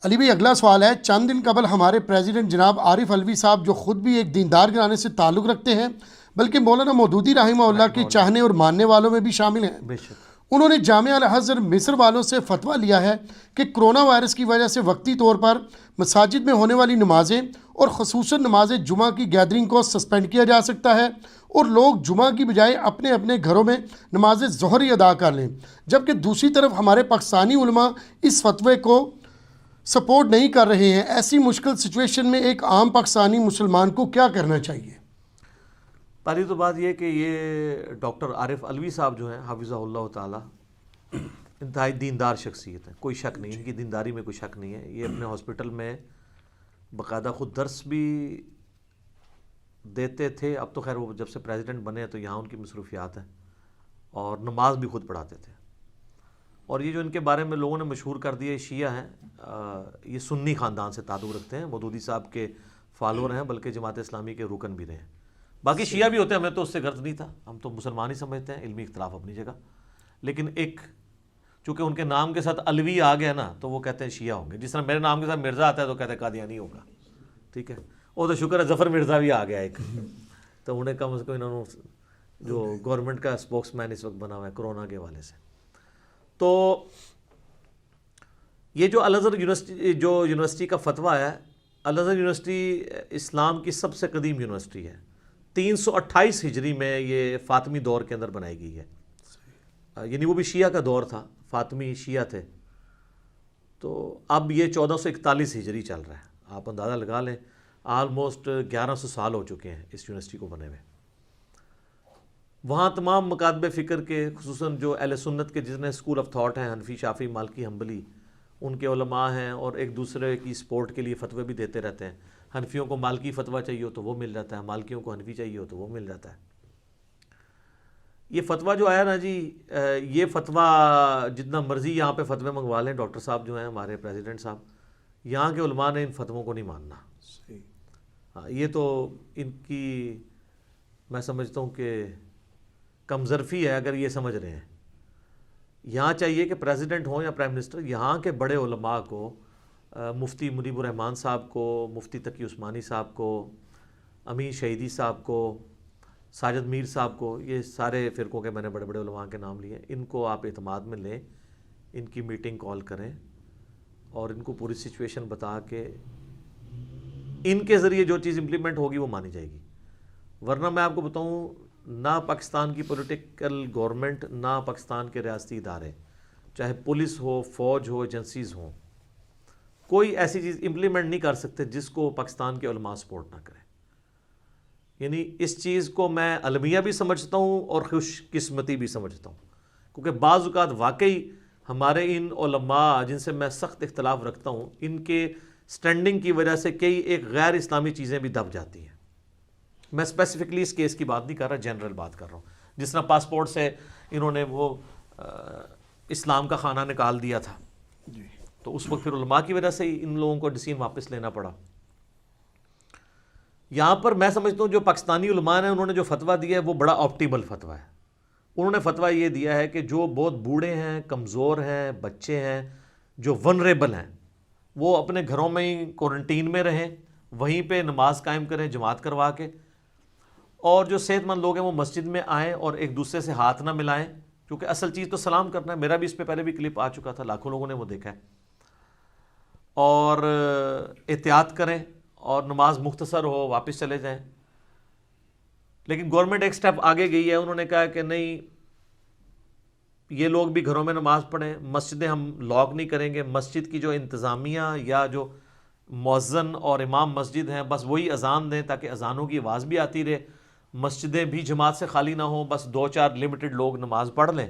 علی بھائی اگلا سوال ہے، چند دن قبل ہمارے پریزیڈنٹ جناب عارف علوی صاحب جو خود بھی ایک دیندار گھرانے سے تعلق رکھتے ہیں بلکہ مولانا مودودی رحمہ اللہ کے چاہنے اور ماننے والوں میں بھی شامل ہیں، بے شک انہوں نے جامعہ الازہر مصر والوں سے فتویٰ لیا ہے کہ کرونا وائرس کی وجہ سے وقتی طور پر مساجد میں ہونے والی نمازیں اور خصوصاً نماز جمعہ کی گیدرنگ کو سسپینڈ کیا جا سکتا ہے اور لوگ جمعہ کی بجائے اپنے اپنے گھروں میں نماز ظہر ہی ادا کر لیں، جبکہ دوسری طرف ہمارے پاکستانی علماء اس فتوے کو سپورٹ نہیں کر رہے ہیں۔ ایسی مشکل سچویشن میں ایک عام پاکستانی مسلمان کو کیا کرنا چاہیے؟ پہلی تو بات یہ کہ یہ ڈاکٹر عارف علوی صاحب جو ہیں حفظہ اللہ تعالیٰ انتہائی دیندار شخصیت ہے، کوئی شک نہیں، ان کی دینداری میں کوئی شک نہیں ہے۔ یہ اپنے ہاسپٹل میں باقاعدہ خود درس بھی دیتے تھے، اب تو خیر وہ جب سے پریزیڈنٹ بنے ہیں تو یہاں ان کی مصروفیات ہیں، اور نماز بھی خود پڑھاتے تھے۔ اور یہ جو ان کے بارے میں لوگوں نے مشہور کر دیا شیعہ ہیں، یہ سنی خاندان سے تعلق رکھتے ہیں، مودودی صاحب کے فالوور ہیں، بلکہ جماعت اسلامی کے رکن بھی رہے ہیں۔ باقی شیعہ بھی ہوتے ہیں، ہمیں تو اس سے غرض نہیں تھا، ہم تو مسلمان ہی سمجھتے ہیں، علمی اختلاف اپنی جگہ، لیکن ایک چونکہ ان کے نام کے ساتھ علوی آ گیا نا تو وہ کہتے ہیں شیعہ ہوں گے، جس طرح میرے نام کے ساتھ مرزا آتا ہے تو کہتے ہیں قادیانی ہوگا، ٹھیک ہے، وہ تو شکر ہے ظفر مرزا بھی آ گیا ایک، تو انہیں کم از کم انہوں نے جو گورنمنٹ کا اسپوکس مین اس وقت بنا ہوا ہے کرونا کے حوالے سے۔ تو یہ جو الازہر یونیورسٹی کا فتویٰ ہے، الازہر یونیورسٹی اسلام کی سب سے قدیم یونیورسٹی ہے، 328 ہجری میں یہ فاطمی دور کے اندر بنائی گئی ہے، یعنی وہ بھی شیعہ کا دور تھا، فاطمی شیعہ تھے، تو اب یہ 1441 ہجری چل رہا ہے، آپ اندازہ لگا لیں آلموسٹ 1100 سال ہو چکے ہیں اس یونیورسٹی کو بنے ہوئے۔ وہاں تمام مکاتب فکر کے، خصوصاً جو اہل سنت کے جتنے اسکول آف تھاٹ ہیں، حنفی، شافعی، مالکی، حنبلی، ان کے علماء ہیں، اور ایک دوسرے کی سپورٹ کے لیے فتوے بھی دیتے رہتے ہیں۔ حنفیوں کو مالکی فتویٰ چاہیے ہو تو وہ مل جاتا ہے، مالکیوں کو حنفی چاہیے ہو تو وہ مل جاتا ہے۔ یہ فتویٰ جو آیا نا جی، یہ فتویٰ جتنا مرضی یہاں پہ فتوے منگوا لیں، ڈاکٹر صاحب جو ہیں ہمارے پریزیڈنٹ صاحب، یہاں کے علماء نے ان فتووں کو نہیں ماننا۔ ہاں، یہ تو ان کی میں سمجھتا ہوں کہ کمظرفی ہے اگر یہ سمجھ رہے ہیں۔ یہاں چاہیے کہ پریزیڈنٹ ہوں یا پرائم منسٹر، یہاں کے بڑے علماء کو، مفتی منیب الرحمان صاحب کو، مفتی تقی عثمانی صاحب کو، امین شہیدی صاحب کو، ساجد میر صاحب کو، یہ سارے فرقوں کے میں نے بڑے بڑے علماء کے نام لیے، ان کو آپ اعتماد میں لیں، ان کی میٹنگ کال کریں اور ان کو پوری سچویشن بتا کے ان کے ذریعے جو چیز امپلیمنٹ ہوگی وہ مانی جائے گی۔ ورنہ میں آپ کو بتاؤں، نہ پاکستان کی پولیٹیکل گورنمنٹ، نہ پاکستان کے ریاستی ادارے، چاہے پولیس ہو، فوج ہو، ایجنسیز ہوں، کوئی ایسی چیز امپلیمنٹ نہیں کر سکتے جس کو پاکستان کے علماء سپورٹ نہ کریں۔ یعنی اس چیز کو میں المیہ بھی سمجھتا ہوں اور خوش قسمتی بھی سمجھتا ہوں، کیونکہ بعض اوقات واقعی ہمارے ان علماء جن سے میں سخت اختلاف رکھتا ہوں، ان کے سٹینڈنگ کی وجہ سے کئی ایک غیر اسلامی چیزیں بھی دب جاتی ہیں۔ میں اسپیسیفکلی اس کیس کی بات نہیں کر رہا، جنرل بات کر رہا ہوں۔ جس طرح پاسپورٹ سے انہوں نے وہ اسلام کا خانہ نکال دیا تھا، تو اس وقت پھر علماء کی وجہ سے ہی ان لوگوں کو ڈیسیژن واپس لینا پڑا۔ یہاں پر میں سمجھتا ہوں جو پاکستانی علماء نے انہوں نے جو فتویٰ دیا ہے وہ بڑا آپٹیمل فتویٰ ہے۔ انہوں نے فتویٰ یہ دیا ہے کہ جو بہت بوڑھے ہیں، کمزور ہیں، بچے ہیں، جو ونریبل ہیں، وہ اپنے گھروں میں ہی کوارنٹین میں رہیں، وہیں پہ نماز قائم کریں جماعت کروا کے، اور جو صحت مند لوگ ہیں وہ مسجد میں آئیں اور ایک دوسرے سے ہاتھ نہ ملائیں، کیونکہ اصل چیز تو سلام کرنا ہے۔ میرا بھی اس پہ پہلے بھی کلپ آ چکا تھا، لاکھوں لوگوں نے وہ دیکھا ہے۔ اور احتیاط کریں اور نماز مختصر ہو واپس چلے جائیں۔ لیکن گورنمنٹ ایک سٹیپ آگے گئی ہے، انہوں نے کہا کہ نہیں، یہ لوگ بھی گھروں میں نماز پڑھیں، مسجدیں ہم لاک نہیں کریں گے، مسجد کی جو انتظامیہ یا جو مؤذن اور امام مسجد ہیں بس وہی اذان دیں تاکہ اذانوں کی آواز بھی آتی رہے، مسجدیں بھی جماعت سے خالی نہ ہوں، بس 2-4 لمیٹڈ لوگ نماز پڑھ لیں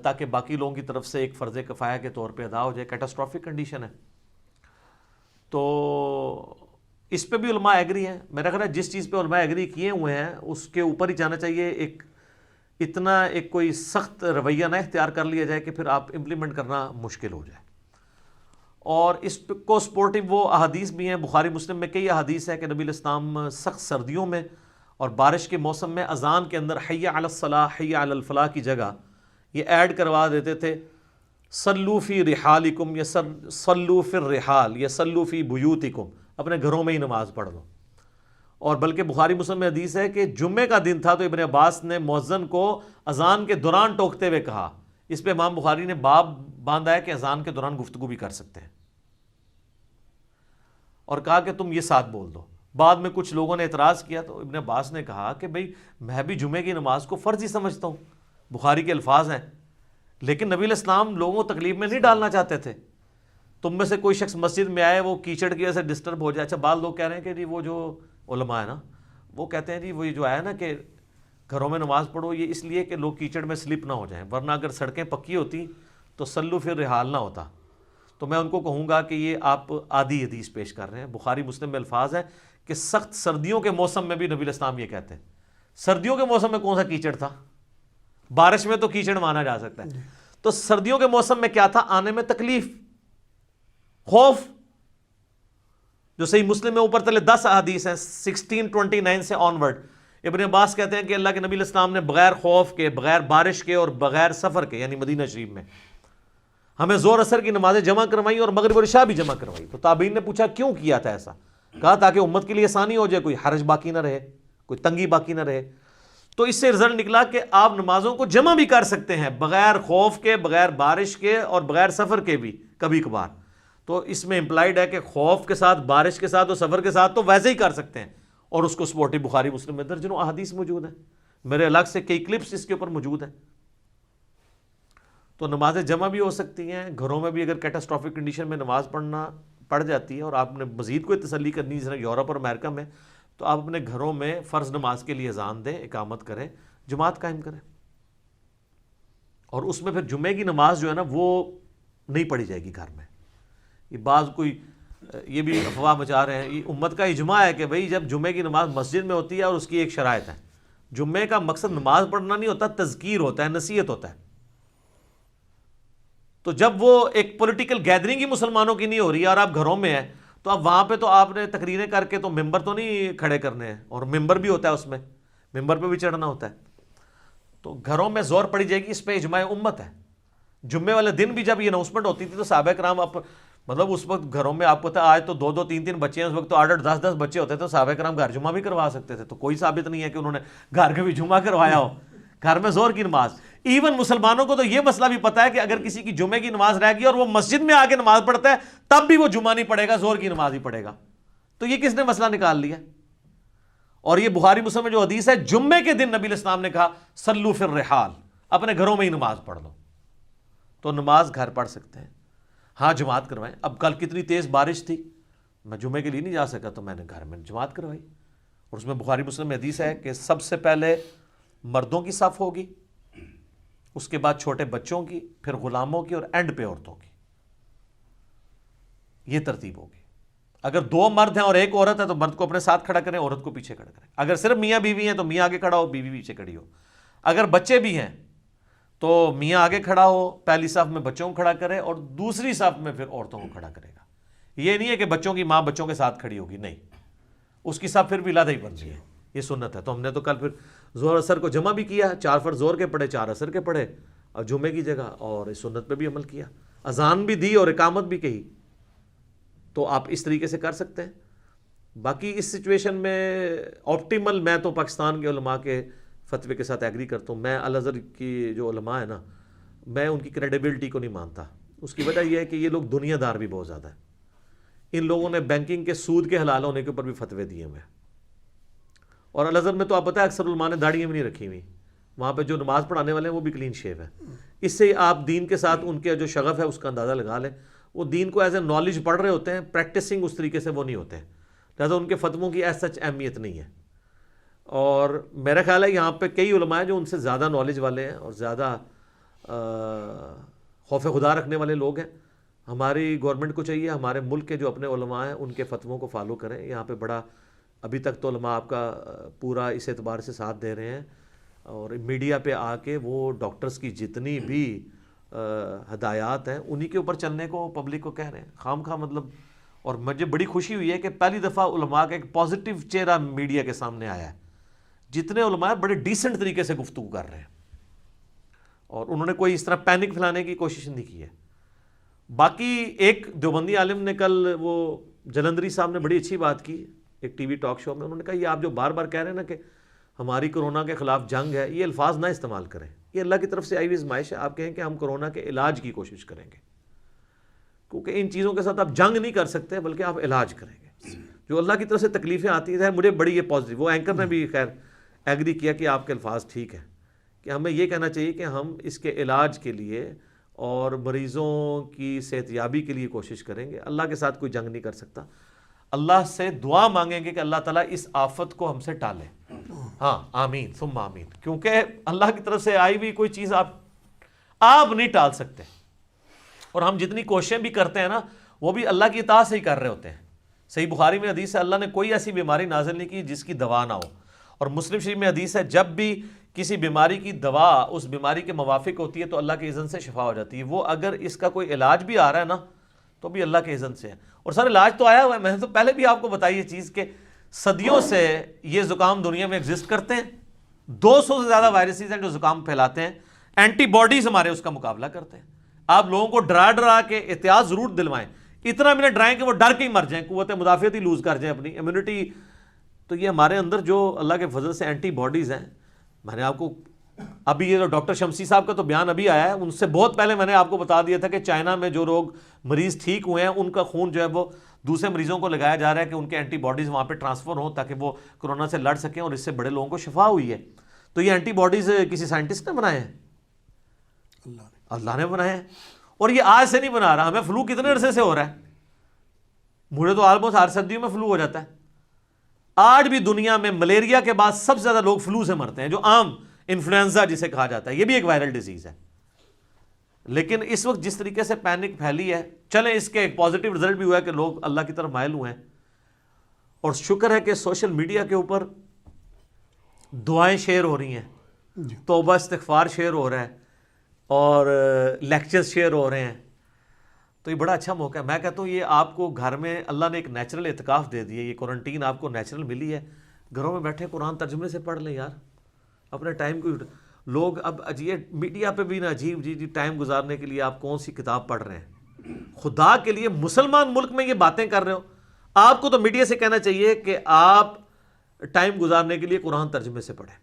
تاکہ باقی لوگوں کی طرف سے ایک فرض کفایہ کے طور پہ ادا ہو جائے۔ کیٹاسٹرافک کنڈیشن ہے، تو اس پہ بھی علماء ایگری ہیں۔ میرا خیال ہے جس چیز پہ علماء ایگری کیے ہوئے ہیں اس کے اوپر ہی جانا چاہیے، اتنا کوئی سخت رویہ نہ اختیار کر لیا جائے کہ پھر آپ امپلیمنٹ کرنا مشکل ہو جائے۔ اور اس کو سپورٹیو وہ احادیث بھی ہیں، بخاری مسلم میں کئی احادیث ہے کہ نبی الاسلام سخت سردیوں میں اور بارش کے موسم میں اذان کے اندر حی علی الصلاح، حی علی الفلاح کی جگہ یہ ایڈ کروا دیتے تھے صلو فی رحالکم یا صلو فی الرحال یا صلو فی بیوتکم، اپنے گھروں میں ہی نماز پڑھ لو. اور بلکہ بخاری مسلم میں حدیث ہے کہ جمعے کا دن تھا تو ابن عباس نے مؤذن کو اذان کے دوران ٹوکتے ہوئے کہا. اس پہ امام بخاری نے باب باندھا ہے کہ اذان کے دوران گفتگو بھی کر سکتے ہیں، اور کہا کہ تم یہ ساتھ بول دو. بعد میں کچھ لوگوں نے اعتراض کیا تو ابن عباس نے کہا کہ بھئی میں بھی جمعے کی نماز کو فرض ہی سمجھتا ہوں، بخاری کے الفاظ ہیں، لیکن نبی علیہ السلام لوگوں کو تکلیف میں نہیں ڈالنا چاہتے تھے. تم میں سے کوئی شخص مسجد میں آئے، وہ کیچڑ کی وجہ سے ڈسٹرب ہو جائے. اچھا بعض لوگ کہہ رہے ہیں کہ جی وہ جو علماء ہے نا وہ کہتے ہیں جی وہ جو آیا نا کہ گھروں میں نماز پڑھو، یہ اس لیے کہ لوگ کیچڑ میں سلپ نہ ہو جائیں، ورنہ اگر سڑکیں پکی ہوتی تو صلو فی الرحال نہ ہوتا. تو میں ان کو کہوں گا کہ یہ آپ آدھی حدیث پیش کر رہے ہیں. بخاری مسلم میں الفاظ ہے کہ سخت سردیوں کے موسم میں بھی نبی علیہ السلام یہ کہتے ہیں. سردیوں کے موسم میں کون سا کیچڑ تھا؟ بارش میں تو کیچڑ مانا جا سکتا ہے، تو سردیوں کے موسم میں کیا تھا؟ آنے میں تکلیف، خوف. جو صحیح مسلم میں اوپر تلے 10 احادیث ہیں 1629 سے آنورڈ. ابن عباس کہتے ہیں کہ اللہ کے نبی علیہ السلام نے بغیر خوف کے، بغیر بارش کے اور بغیر سفر کے، یعنی مدینہ شریف میں ہمیں زور اثر کی نمازیں جمع کروائی اور مغرب اور عشاء بھی جمع کروائی. تو تابعین نے پوچھا کیوں کیا تھا ایسا؟ کہا تاکہ امت کے لیے آسانی ہو جائے، کوئی حرج باقی نہ رہے، کوئی تنگی باقی نہ رہے. تو اس سے رزلٹ نکلا کہ آپ نمازوں کو جمع بھی کر سکتے ہیں بغیر خوف کے، بغیر بارش کے اور بغیر سفر کے بھی کبھی کبھار. تو اس میں امپلائڈ ہے کہ خوف کے ساتھ، بارش کے ساتھ اور سفر کے ساتھ تو ویسے ہی کر سکتے ہیں، اور اس کو سپورٹی بخاری مسلم میں درجنوں احادیث موجود ہیں. میرے الگ سے کئی کلپس اس کے اوپر موجود ہیں. تو نمازیں جمع بھی ہو سکتی ہیں گھروں میں بھی. اگر کیٹاسٹرافک کنڈیشن میں نماز پڑ جاتی ہے اور آپ نے مزید کوئی تسلی کرنی جس طرح یورپ اور امریکہ میں، تو آپ اپنے گھروں میں فرض نماز کے لیے اذان دیں، اقامت کریں، جماعت قائم کریں. اور اس میں پھر جمعے کی نماز جو ہے نا وہ نہیں پڑھی جائے گی گھر میں. یہ بعض کوئی یہ بھی افواہ مچا رہے ہیں. یہ امت کا اجماع ہے کہ بھئی جب جمعے کی نماز مسجد میں ہوتی ہے، اور اس کی ایک شرائط ہے، جمعے کا مقصد نماز پڑھنا نہیں ہوتا، تذکیر ہوتا ہے، نصیحت ہوتا ہے. تو جب وہ ایک پولیٹیکل گیدرنگ ہی مسلمانوں کی نہیں ہو رہی ہے اور آپ گھروں میں ہیں، تو اب وہاں پہ تو آپ نے تقریریں کر کے تو ممبر تو نہیں کھڑے کرنے ہیں، اور ممبر بھی ہوتا ہے، اس میں ممبر پہ بھی چڑھنا ہوتا ہے. تو گھروں میں زور پڑی جائے گی، اس پہ اجماع امت ہے. جمعے والے دن بھی جب یہ اناؤنسمنٹ ہوتی تھی تو صحابہ کرام مطلب اس وقت گھروں میں آپ کو پتا آج تو 2-2 3-3 بچے ہیں، اس وقت تو 8-8 10-10 بچے ہوتے تھے، تو صحابہ کرام گھر جمعہ بھی کروا سکتے تھے. تو کوئی ثابت نہیں ہے کہ انہوں نے گھر کے بھی جمعہ کروایا ہو، گھر میں زور کی نماز. ایون مسلمانوں کو تو یہ مسئلہ بھی پتا ہے کہ اگر کسی کی جمعے کی نماز رہ گئی اور وہ مسجد میں آ کے نماز پڑھتا ہے تب بھی وہ جمعہ نہیں پڑھے گا، زور کی نماز ہی پڑھے گا. تو یہ کس نے مسئلہ نکال لیا؟ اور یہ بخاری مسلم میں جو حدیث ہے، جمعے کے دن نبی علیہ السلام نے کہا صلو فی الرحال، اپنے گھروں میں ہی نماز پڑھ لو. تو نماز گھر پڑھ سکتے ہیں، ہاں جماعت کروائیں. اب کل کتنی تیز بارش تھی، میں جمعے کے لیے نہیں جا سکا تو میں نے گھر میں جماعت کروائی. اور اس میں بخاری مسلم میں حدیث ہے کہ سب سے پہلے مردوں کی صف ہوگی، اس کے بعد چھوٹے بچوں کی، پھر غلاموں کی، اور اینڈ پہ عورتوں کی. یہ ترتیب ہوگی. اگر 2 مرد ہیں اور 1 عورت ہے تو مرد کو اپنے ساتھ کھڑا کریں، عورت کو پیچھے کھڑا کریں. اگر صرف میاں بیوی ہیں تو میاں آگے کھڑا ہو، بیوی پیچھے کھڑی ہو. اگر بچے بھی ہیں تو میاں آگے کھڑا ہو، پہلی صف میں بچوں کو کھڑا کرے اور دوسری صف میں پھر عورتوں کو کھڑا کرے گا. یہ نہیں ہے کہ بچوں کی ماں بچوں کے ساتھ کھڑی ہوگی، نہیں، اس کی صف پھر بھی علیحدہ ہی بنتی ہے. یہ سنت ہے. تو ہم نے تو کل پھر زور اثر کو جمع بھی کیا، 4 فرض زور کے پڑھے، 4 اثر کے پڑھے اور جمعے کی جگہ، اور اس سنت پہ بھی عمل کیا، اذان بھی دی اور اقامت بھی کہی. تو آپ اس طریقے سے کر سکتے ہیں. باقی اس سچویشن میں آپٹیمل، میں تو پاکستان کے علماء کے فتوے کے ساتھ ایگری کرتا ہوں. میں الازہر کی جو علماء ہیں نا، میں ان کی کریڈیبلٹی کو نہیں مانتا. اس کی وجہ یہ ہے کہ یہ لوگ دنیا دار بھی بہت زیادہ ہیں. ان لوگوں نے بینکنگ کے سود کے حلال ہونے کے اوپر بھی فتوے دیے ہوئے ہیں. اور الازہر میں تو آپ پتہ ہے اکثر علماء نے داڑھیاں بھی نہیں رکھی ہوئی. وہاں پہ جو نماز پڑھانے والے ہیں وہ بھی کلین شیو ہے. اس سے آپ دین کے ساتھ ان کے جو شغف ہے اس کا اندازہ لگا لیں. وہ دین کو ایز اے نالج پڑھ رہے ہوتے ہیں، پریکٹسنگ اس طریقے سے وہ نہیں ہوتے ہیں، لہٰذا ان کے فتووں کی ایز سچ اہمیت نہیں ہے. اور میرا خیال ہے یہاں پہ کئی علماء ہیں جو ان سے زیادہ نالج والے ہیں اور زیادہ خوف خدا رکھنے والے لوگ ہیں. ہماری گورنمنٹ کو چاہیے ہمارے ملک کے جو اپنے علماء ہیں ان کے فتووں کو فالو کریں. یہاں پہ بڑا ابھی تک تو علماء آپ کا پورا اس اعتبار سے ساتھ دے رہے ہیں، اور میڈیا پہ آ کے وہ ڈاکٹرز کی جتنی بھی ہدایات ہیں انہی کے اوپر چلنے کو پبلک کو کہہ رہے ہیں خام خواہ مطلب. اور مجھے بڑی خوشی ہوئی ہے کہ پہلی دفعہ علماء کا ایک پازیٹیو چہرہ میڈیا کے سامنے آیا ہے. جتنے علماء بڑے ڈیسنٹ طریقے سے گفتگو کر رہے ہیں، اور انہوں نے کوئی اس طرح پینک پھیلانے کی کوشش نہیں کی ہے. باقی ایک دیوبندی عالم نے کل وہ جلندری صاحب نے بڑی اچھی بات کی ایک ٹی وی ٹاک شو میں. انہوں نے کہا یہ آپ جو بار بار کہہ رہے ہیں نا کہ ہماری کرونا کے خلاف جنگ ہے, یہ الفاظ نہ استعمال کریں. یہ اللہ کی طرف سے آئی ہوئی آزمائش ہے. آپ کہیں کہ ہم کرونا کے علاج کی کوشش کریں گے, کیونکہ ان چیزوں کے ساتھ آپ جنگ نہیں کر سکتے بلکہ آپ علاج کریں گے. جو اللہ کی طرف سے تکلیفیں آتی ہیں, مجھے بڑی یہ پازیٹیو, وہ اینکر نے بھی خیر ایگری کیا کہ آپ کے الفاظ ٹھیک ہیں, کہ ہمیں یہ کہنا چاہیے کہ ہم اس کے علاج کے لیے اور مریضوں کی صحت یابی کے لیے کوشش کریں گے. اللہ کے ساتھ کوئی جنگ نہیں کر سکتا. اللہ سے دعا مانگیں گے کہ اللہ تعالیٰ اس آفت کو ہم سے ٹالے. ہاں آمین ثم آمین, کیونکہ اللہ کی طرف سے آئی ہوئی کوئی چیز آپ نہیں ٹال سکتے. اور ہم جتنی کوششیں بھی کرتے ہیں نا, وہ بھی اللہ کی اطاعت سے ہی کر رہے ہوتے ہیں. صحیح بخاری میں حدیث ہے, اللہ نے کوئی ایسی بیماری نازل نہیں کی جس کی دوا نہ ہو. اور مسلم شریف میں حدیث ہے, جب بھی کسی بیماری کی دوا اس بیماری کے موافق ہوتی ہے تو اللہ کے اذن سے شفا ہو جاتی ہے. وہ اگر اس کا کوئی علاج بھی آ رہا ہے نا تو بھی اللہ کے اذن سے ہے. اور سر علاج تو آیا ہوا ہے, میں نے تو پہلے بھی آپ کو بتائی یہ چیز کہ صدیوں سے یہ زکام دنیا میں ایگزسٹ کرتے ہیں. 200 سے زیادہ وائرسز ہیں جو زکام پھیلاتے ہیں. اینٹی باڈیز ہمارے اس کا مقابلہ کرتے ہیں. آپ لوگوں کو ڈرا کے احتیاط ضرور دلوائیں, اتنا بھی نہ ڈرائیں کہ وہ ڈر کے ہی مر جائیں, قوت مدافعت ہی لوز کر جائیں, اپنی امیونٹی. تو یہ ہمارے اندر جو اللہ کے فضل سے اینٹی باڈیز ہیں, میں نے آپ کو ابھی یہ ڈاکٹر شمسی صاحب کا تو بیان ابھی آیا ہے, ان سے بہت پہلے میں نے آپ کو بتا دیا تھا کہ چائنا میں جو لوگ مریض ٹھیک ہوئے ہیں ان کا خون جو ہے وہ دوسرے مریضوں کو لگایا جا رہا ہے کہ ان کے اینٹی باڈیز وہاں پہ ٹرانسفر ہوں تاکہ وہ کرونا سے لڑ سکیں, اور اس سے بڑے لوگوں کو شفا ہوئی ہے. تو یہ اینٹی باڈیز کسی سائنٹسٹ نے بنائے ہیں؟ اللہ نے بنائے ہیں. اور یہ آج سے نہیں بنا رہا. ہمیں فلو کتنے عرصے سے ہو رہا ہے؟ مجھے تو آلموسٹ ہر سردیوں میں فلو ہو جاتا ہے. آج بھی دنیا میں ملیریا کے بعد سب سے زیادہ لوگ فلو سے مرتے ہیں, جو عام انفلوئنزا جسے کہا جاتا ہے. یہ بھی ایک وائرل ڈیزیز ہے. لیکن اس وقت جس طریقے سے پینک پھیلی ہے, چلیں اس کے ایک پازیٹیو رزلٹ بھی ہوا ہے کہ لوگ اللہ کی طرف مائل ہوئے ہیں. اور شکر ہے کہ سوشل میڈیا کے اوپر دعائیں شیئر ہو رہی ہیں, توبہ استغفار شیئر ہو رہا ہے, اور لیکچرز شیئر ہو رہے ہیں. تو یہ بڑا اچھا موقع ہے. میں کہتا ہوں یہ آپ کو گھر میں اللہ نے ایک نیچرل اعتکاف دے دی ہے. یہ کوارنٹین آپ کو نیچرل ملی ہے. گھروں میں بیٹھے قرآن ترجمے سے پڑھ لیں یار, اپنے ٹائم کو. لوگ اب عجیب میڈیا پہ بھی نا عجیب جی ٹائم گزارنے کے لیے آپ کون سی کتاب پڑھ رہے ہیں. خدا کے لیے مسلمان ملک میں یہ باتیں کر رہے ہو, آپ کو تو میڈیا سے کہنا چاہیے کہ آپ ٹائم گزارنے کے لیے قرآن ترجمے سے پڑھیں.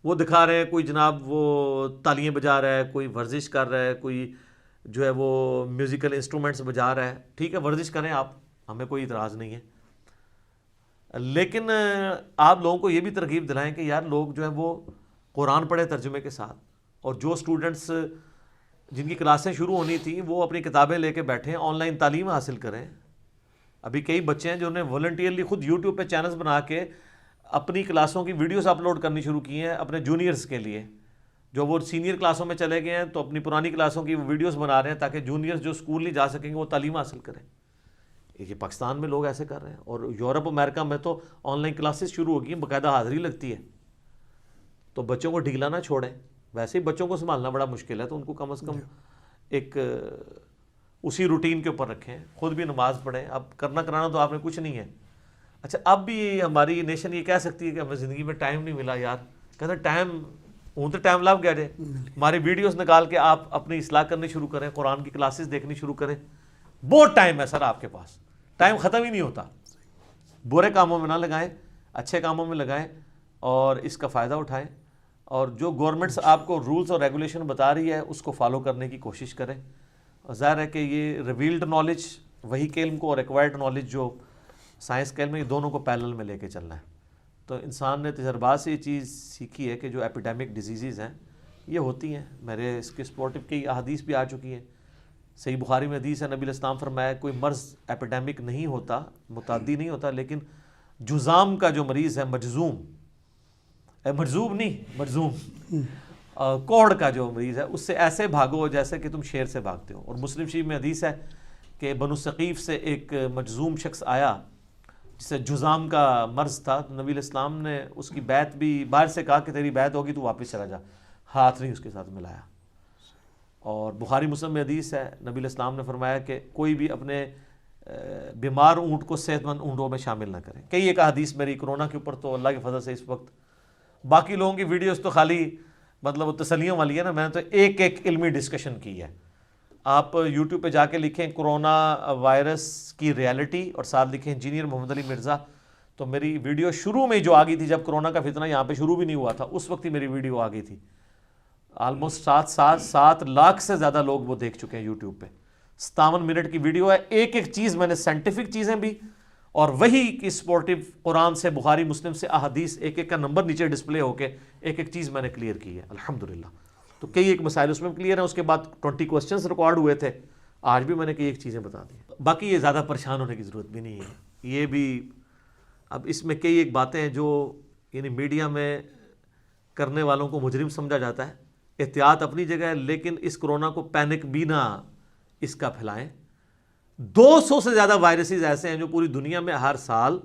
وہ دکھا رہے ہیں کوئی جناب وہ تالیاں بجا رہا ہے, کوئی ورزش کر رہا ہے, کوئی جو ہے وہ میوزیکل انسٹرومنٹس بجا رہا ہے. ٹھیک ہے ورزش کریں آپ, ہمیں کوئی اعتراض نہیں ہے. لیکن آپ لوگوں کو یہ بھی ترغیب دلائیں کہ یار لوگ جو ہے وہ قرآن پڑھیں ترجمے کے ساتھ. اور جو سٹوڈنٹس جن کی کلاسیں شروع ہونی تھیں وہ اپنی کتابیں لے کے بیٹھیں, آن لائن تعلیم حاصل کریں. ابھی کئی بچے ہیں جنہوں نے والنٹیئرلی خود یوٹیوب پہ چینلز بنا کے اپنی کلاسوں کی ویڈیوز اپلوڈ کرنی شروع کی ہیں اپنے جونیئرز کے لیے. جو وہ سینئر کلاسوں میں چلے گئے ہیں تو اپنی پرانی کلاسوں کی ویڈیوز بنا رہے ہیں تاکہ جونیئرز جو اسکول نہیں جا سکیں گے وہ تعلیم حاصل کریں. یہ پاکستان میں لوگ ایسے کر رہے ہیں, اور یورپ امریکہ میں تو آن لائن کلاسز شروع ہو گئی ہیں, باقاعدہ حاضری لگتی ہے. تو بچوں کو ڈھیلا نہ چھوڑیں. ویسے ہی بچوں کو سنبھالنا بڑا مشکل ہے, تو ان کو کم از کم ایک اسی روٹین کے اوپر رکھیں. خود بھی نماز پڑھیں. اب کرنا کرانا تو آپ نے کچھ نہیں ہے. اچھا اب بھی ہماری نیشن یہ کہہ سکتی ہے کہ ہمیں زندگی میں ٹائم نہیں ملا. یار کہتے ٹائم ہوں تو ٹائم لگ گیا جائے. ہماری ویڈیوز نکال کے آپ اپنی اصلاح کرنی شروع کریں, قرآن کی کلاسز دیکھنی شروع کریں. بہت ٹائم ہے سر آپ کے پاس, ٹائم ختم ہی نہیں ہوتا. برے کاموں میں نہ لگائیں, اچھے کاموں میں لگائیں اور اس کا فائدہ اٹھائیں. اور جو گورنمنٹس آپ کو رولز اور ریگولیشن بتا رہی ہے اس کو فالو کرنے کی کوشش کریں. اور ظاہر ہے کہ یہ ریویلڈ نالج وہی کے علم کو اور ایکوائرڈ نالج جو سائنس کے علم میں, یہ دونوں کو پیرلل میں لے کے چلنا ہے. تو انسان نے تجربات سے یہ چیز سیکھی ہے کہ جو ایپیڈیمک ڈیزیزز ہیں یہ ہوتی ہیں. میرے اس کے سپورٹو کی احادیث بھی آ چکی ہیں. صحیح بخاری میں حدیث ہے, نبی علیہ السلام فرمایا کوئی مرض ایپیڈیمک نہیں ہوتا, متعدی نہیں ہوتا, لیکن جزام کا جو مریض ہے, مجزوم نہیں مجزوم, کوڑ کا جو مریض ہے, اس سے ایسے بھاگو جیسے کہ تم شیر سے بھاگتے ہو. اور مسلم شریف میں حدیث ہے کہ بنو ثقیف سے ایک مجزوم شخص آیا جسے جزام کا مرض تھا. تو نبی علیہ السلام نے اس کی بیعت بھی باہر سے کہا کہ تیری بیعت ہوگی تو واپس چلا جا, ہاتھ نہیں اس کے ساتھ ملایا. اور بخاری مسلم میں حدیث ہے, نبی علیہ السلام نے فرمایا کہ کوئی بھی اپنے بیمار اونٹ کو صحت مند اونٹوں میں شامل نہ کرے. کئی ایک حدیث میری کرونا کے اوپر تو اللہ کے فضل سے اس وقت, باقی لوگوں کی ویڈیوز تو خالی مطلب تسلیوں والی ہے نا, میں نے تو ایک علمی ڈسکشن کی ہے. آپ یوٹیوب پہ جا کے لکھیں کرونا وائرس کی ریالٹی اور ساتھ لکھیں انجینئر محمد علی مرزا، تو میری ویڈیو شروع میں جو آ گئی تھی جب کرونا کا فتنہ یہاں پہ شروع بھی نہیں ہوا تھا، اس وقت ہی میری ویڈیو آ گئی تھی. آلموسٹ 7 لاکھ سے زیادہ لوگ وہ دیکھ چکے ہیں یوٹیوب پہ. 57 منٹ کی ویڈیو ہے. ایک ایک چیز میں نے سائنٹیفک چیزیں بھی اور وہی کی سپورٹیو قرآن سے، بخاری مسلم سے احادیث، ایک ایک کا نمبر نیچے ڈسپلے ہو کے ایک ایک چیز میں نے کلیئر کی ہے الحمدللہ. تو کئی ایک مسائل اس میں کلیئر ہیں. اس کے بعد 20 کوسچنز ریکارڈ ہوئے تھے، آج بھی میں نے کئی ایک چیزیں بتا دی. باقی یہ زیادہ پریشان ہونے کی ضرورت بھی نہیں ہے. یہ بھی اب اس میں کئی ایک باتیں ہیں جو یعنی میڈیا میں کرنے والوں کو مجرم سمجھا جاتا ہے. احتیاط اپنی جگہ ہے، لیکن اس کرونا کو پینک بھی نہ اس کا پھیلائیں. 200 سے زیادہ وائرسز ایسے ہیں جو پوری دنیا میں ہر سال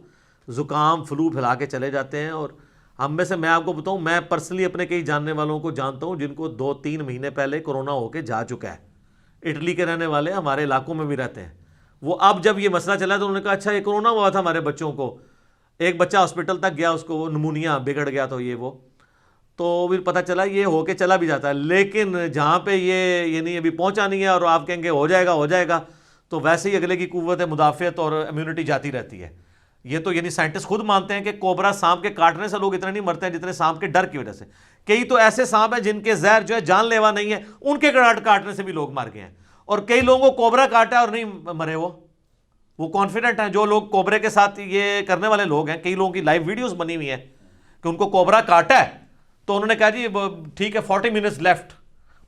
زکام فلو پھیلا کے چلے جاتے ہیں. اور ہم میں سے میں آپ کو بتاؤں، میں پرسنلی اپنے کئی جاننے والوں کو جانتا ہوں جن کو 2-3 مہینے پہلے کرونا ہو کے جا چکا ہے. اٹلی کے رہنے والے ہمارے علاقوں میں بھی رہتے ہیں. وہ اب جب یہ مسئلہ چلا تو انہوں نے کہا اچھا یہ کرونا ہوا تھا ہمارے بچوں کو. ایک بچہ ہاسپٹل تک گیا، اس کو وہ نمونیا بگڑ گیا تو یہ وہ تو پھر پتہ چلا یہ ہو کے چلا بھی جاتا ہے. لیکن جہاں پہ یہ یعنی ابھی پہنچا نہیں ہے اور آپ کہیں گے ہو جائے گا تو ویسے ہی اگلے کی قوت مدافعت اور امیونٹی جاتی رہتی ہے. یہ تو یعنی سائنٹسٹ خود مانتے ہیں کہ کوبرا سانپ کے کاٹنے سے لوگ اتنے نہیں مرتے ہیں جتنے سانپ کے ڈر کی وجہ سے. کئی تو ایسے سانپ ہیں جن کے زہر جو ہے جان لیوا نہیں ہے، ان کے کاٹنے سے بھی لوگ مر گئے ہیں. اور کئی لوگوں کو کوبرا کاٹا اور نہیں مرے. وہ کانفیڈنٹ ہیں جو لوگ کوبرے کے ساتھ یہ کرنے والے لوگ ہیں. کئی لوگوں کی لائیو ویڈیوز بنی ہوئی ہیں کہ ان کو کوبرا کاٹا ہے تو انہوں نے کہا جی ٹھیک ہے 40 منٹس لیفٹ،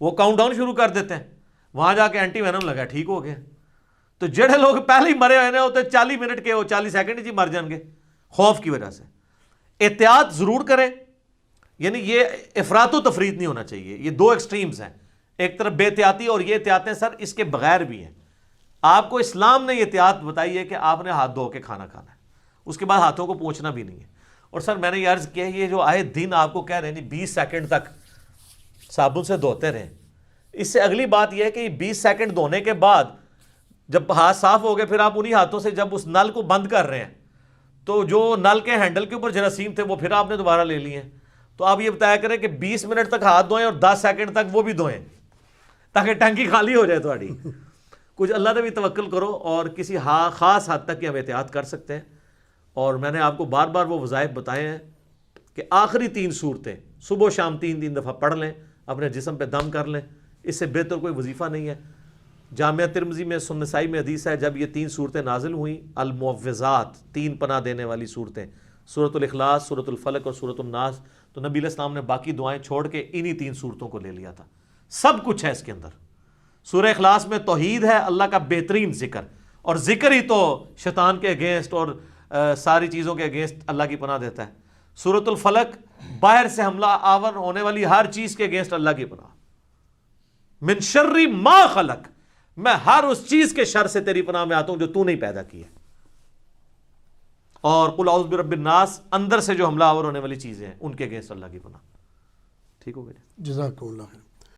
وہ کاؤنٹ ڈاؤن شروع کر دیتے ہیں. وہاں جا کے اینٹی وینم لگا، ٹھیک ہو گیا. تو جڑے لوگ پہلے ہی مرے ہوئے ہوتے 40 منٹ کے 40 سیکنڈ ہی مر جائیں گے خوف کی وجہ سے. احتیاط ضرور کریں. یعنی یہ افراط و تفریط نہیں ہونا چاہیے. یہ 2 ایکسٹریمز ہیں، ایک طرف بے احتیاطی اور یہ احتیاطیں سر اس کے بغیر بھی ہیں. آپ کو اسلام نے یہ احتیاط بتائی ہے کہ آپ نے ہاتھ دھو کے کھانا کھانا ہے، اس کے بعد ہاتھوں کو پوچھنا بھی نہیں ہے. اور سر میں نے یہ عرض کیا یہ جو آئے دن آپ کو کہہ رہے ہیں 20 سیکنڈ تک صابن سے دھوتے رہیں. اس سے اگلی بات یہ ہے کہ 20 سیکنڈ دھونے کے بعد جب ہاتھ صاف ہو گئے پھر آپ انہی ہاتھوں سے جب اس نل کو بند کر رہے ہیں تو جو نل کے ہینڈل کے اوپر جراثیم تھے وہ پھر آپ نے دوبارہ لے لیے ہیں. تو آپ یہ بتایا کریں کہ 20 منٹ تک ہاتھ دھوئیں اور 10 سیکنڈ تک وہ بھی دھوئیں تاکہ ٹنکی خالی ہو جائے تھوڑی. کچھ اللہ نے بھی توکل کرو اور کسی خاص حد تک ہم احتیاط کر سکتے ہیں. اور میں نے آپ کو بار بار وہ وظائف بتائے ہیں کہ آخری 3 صورتیں صبح و شام 3 دفعہ پڑھ لیں، اپنے جسم پہ دم کر لیں. اس سے بہتر کوئی وظیفہ نہیں ہے. جامعہ ترمذی میں سنن نسائی میں حدیث ہے جب یہ 3 صورتیں نازل ہوئیں المعوذات، 3 پناہ دینے والی صورتیں، سورۃ الاخلاص، سورۃ الفلق اور سورۃ الناس، تو نبی علیہ السلام نے باقی دعائیں چھوڑ کے انہی 3 صورتوں کو لے لیا تھا. سب کچھ ہے اس کے اندر. سورہ اخلاص میں توحید ہے، اللہ کا بہترین ذکر، اور ذکر ہی تو شیطان کے اگینسٹ اور ساری چیزوں کے اگینسٹ اللہ کی پناہ دیتا ہے. سورۃ الفلق باہر سے حملہ آور ہونے والی ہر چیز کے اگینسٹ اللہ کی پناہ. من شر ما خلق، میں ہر اس چیز کے شر سے تیری پناہ میں آتا ہوں جو تو نہیں پیدا کی ہے. اور قل اعوذ برب الناس، اندر سے جو حملہ آور ہونے والی چیزیں ہیں ان کے اگینسٹ اللہ کی پناہ. ٹھیک ہو گیا. جزاک اللہ خیر.